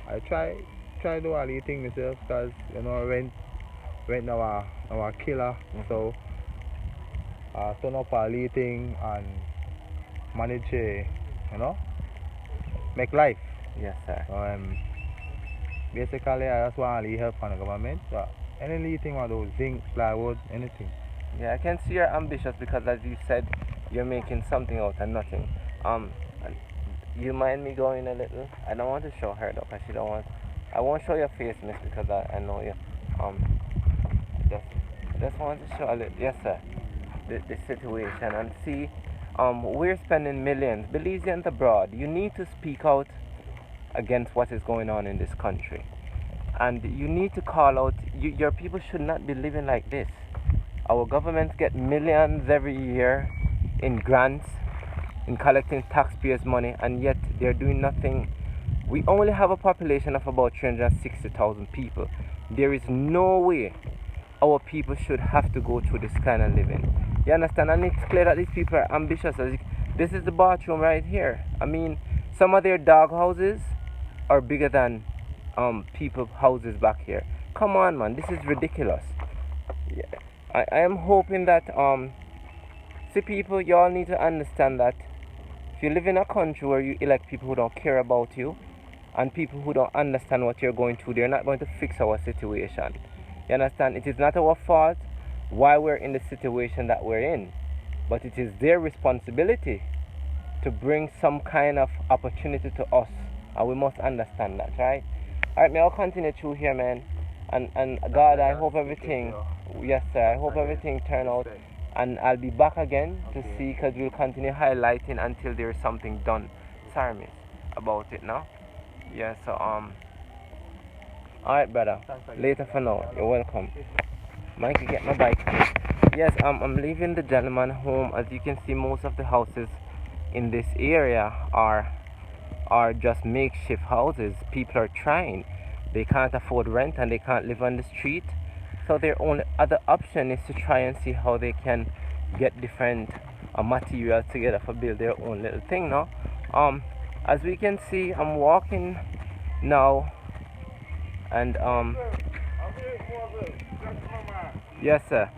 I try do all the things myself, because rent our killer. So turn up all the thing and manage make life. Yes, sir. Basically I just want the help from the government. So any little thing want to zinc, plywood, anything. Yeah, I can see you're ambitious because, as you said, you're making something out of nothing. And you mind me going a little? I don't want to show her though, because she don't want. I won't show your face, miss, because I know you. I just want to show a little. Yes, sir. The situation and see. We're spending millions. Belizeans abroad, you need to speak out against what is going on in this country, and you need to call out. Your people should not be living like this. Our governments get millions every year in grants, in collecting taxpayers' money, and yet they're doing nothing. We only have a population of about 360,000 people. There is no way our people should have to go through this kind of living. You understand? And it's clear that these people are ambitious. This is the bathroom right here. I mean, some of their dog houses are bigger than people's houses back here. Come on, man, this is ridiculous. Yeah. I am hoping that see, people, y'all need to understand that if you live in a country where you elect people who don't care about you and people who don't understand what you're going through, they're not going to fix our situation. You understand? It is not our fault why we're in the situation that we're in, but it is their responsibility to bring some kind of opportunity to us, and we must understand that, right? Alright, I'll continue through here, man. And God, I hope everything, yes, sir, I hope everything turn out, and I'll be back again to see, because we'll continue highlighting until there's something done. Sorry, miss, about it now. Yeah, so alright, brother. Later for now. You're welcome. Mikey, get my bike. Yes, I'm leaving the gentleman home. As you can see, most of the houses in this area are just makeshift houses. People are trying. They can't afford rent and they can't live on the street. So their only other option is to try and see how they can get different materials together for build their own little thing now. As we can see, I'm walking now, and yes, sir,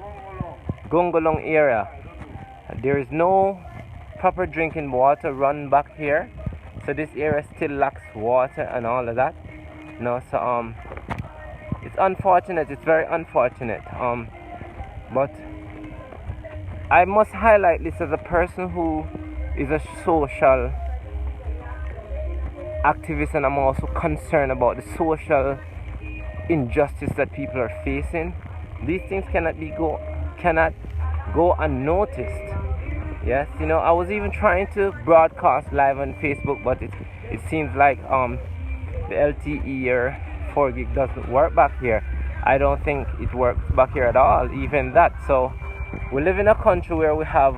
Gongolong area. There is no proper drinking water run back here, so this area still lacks water and all of that. No, so it's unfortunate. It's very unfortunate. But I must highlight this as a person who is a social activist, and I'm also concerned about the social injustice that people are facing. These things cannot go unnoticed. Yes, I was even trying to broadcast live on Facebook, but it seems like the LTE or 4 gig doesn't work back here. I don't think it works back here at all, even that. So we live in a country where we have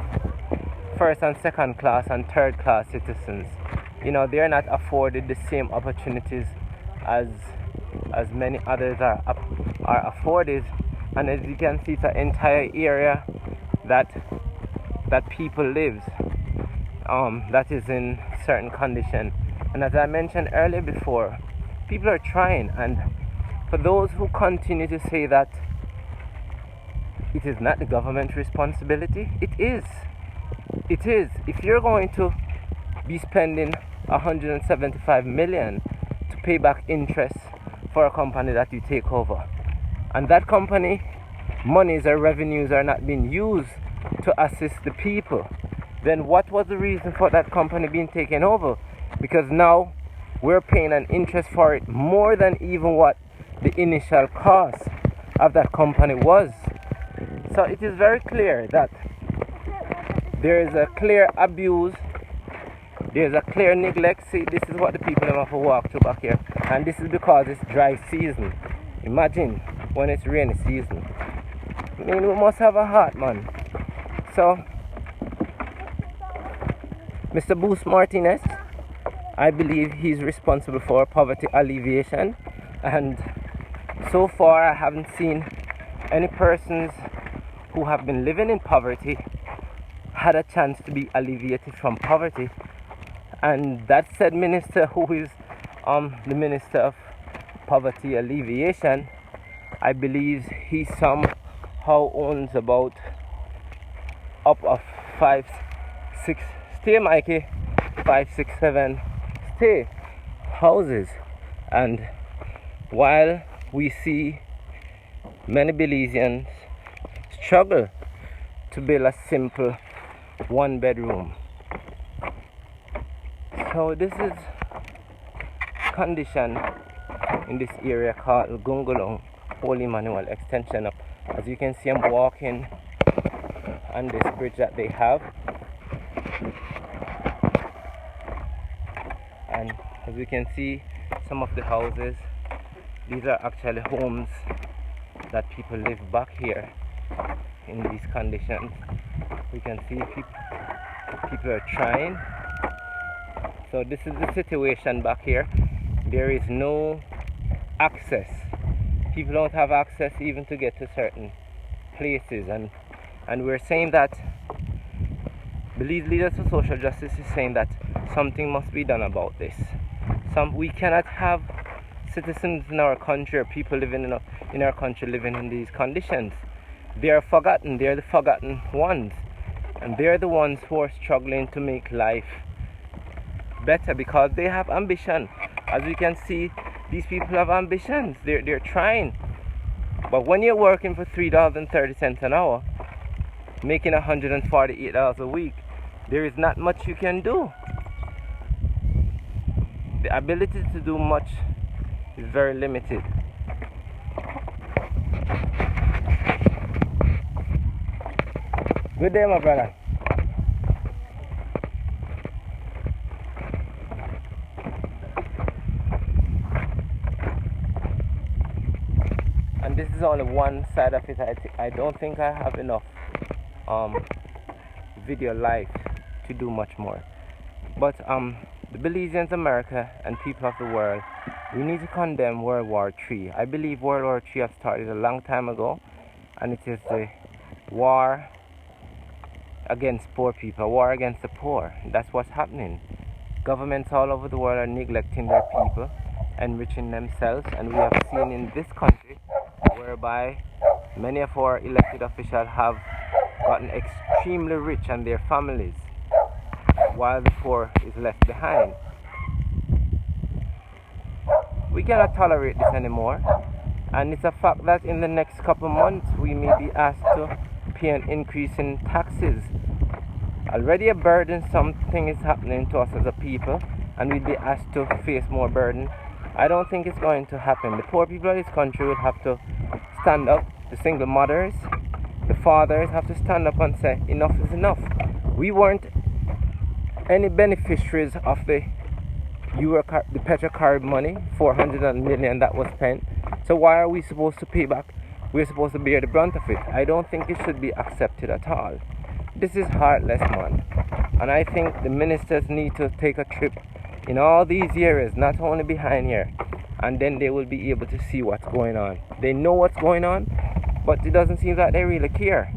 first and second class and third class citizens. They're not afforded the same opportunities as many others are afforded. And as you can see, it's an entire area that people lives that is in certain condition. And as I mentioned earlier before, people are trying. And for those who continue to say that it is not the government's responsibility, it is. If you're going to be spending 175 million to pay back interest for a company that you take over, and that company monies or revenues are not being used to assist the people, then what was the reason for that company being taken over? Because now we're paying an interest for it more than even what the initial cost of that company was. So it is very clear that there is a clear abuse, there's a clear neglect. See, this is what the people have to walk through back here, and this is because it's dry season. Imagine when it's rainy season. I mean, we must have a heart, man. So Mr. Bruce Martinez, I believe he's responsible for poverty alleviation, and so far I haven't seen any persons who have been living in poverty had a chance to be alleviated from poverty. And that said minister, who is the Minister of Poverty Alleviation, I believe he somehow owns about up of 5, 6, stay Mikey, 5, 6, 7 stay houses. And while we see many Belizeans struggle to build a simple 1-bedroom, so this is condition in this area called Gungulong Holy Manual Extension. As you can see, I'm walking on this bridge that they have, and as we can see, some of the houses, these are actually homes that people live back here in these conditions. We can see people are trying. So this is the situation back here. There is no access. People don't have access even to get to certain places, and we're saying that Belize Leaders for Social Justice is saying that something must be done about this. We cannot have citizens in our country, or people living in our country living in these conditions. They are forgotten. They're the forgotten ones, and they're the ones who are struggling to make life better because they have ambition. As we can see, these people have ambitions. They're trying. But when you're working for $3.30 an hour, making $148 a week, there is not much you can do. The ability to do much is very limited. Good day, my brother. And this is only one side of it. I don't think I have enough video live to do much more. But the Belizeans, America, and people of the world, we need to condemn World War III. I believe World War III has started a long time ago, and it is the war against poor people, a war against the poor. That's what's happening. Governments all over the world are neglecting their people, enriching themselves, and we have seen in this country whereby many of our elected officials have gotten extremely rich and their families, while the poor is left behind. We cannot tolerate this anymore, and it's a fact that in the next couple of months we may be asked to pay an increase in taxes. Already a burden, something is happening to us as a people, and we'll be asked to face more burden. I don't think it's going to happen. The poor people of this country will have to stand up. The single mothers, the fathers have to stand up and say enough is enough. We weren't any beneficiaries of the Petrocarb money, 400 million that was spent. So why are we supposed to pay back? We're supposed to bear the brunt of it. I don't think it should be accepted at all. This is heartless, man. And I think the ministers need to take a trip in all these areas, not only behind here, and then they will be able to see what's going on. They know what's going on, but it doesn't seem that they really care.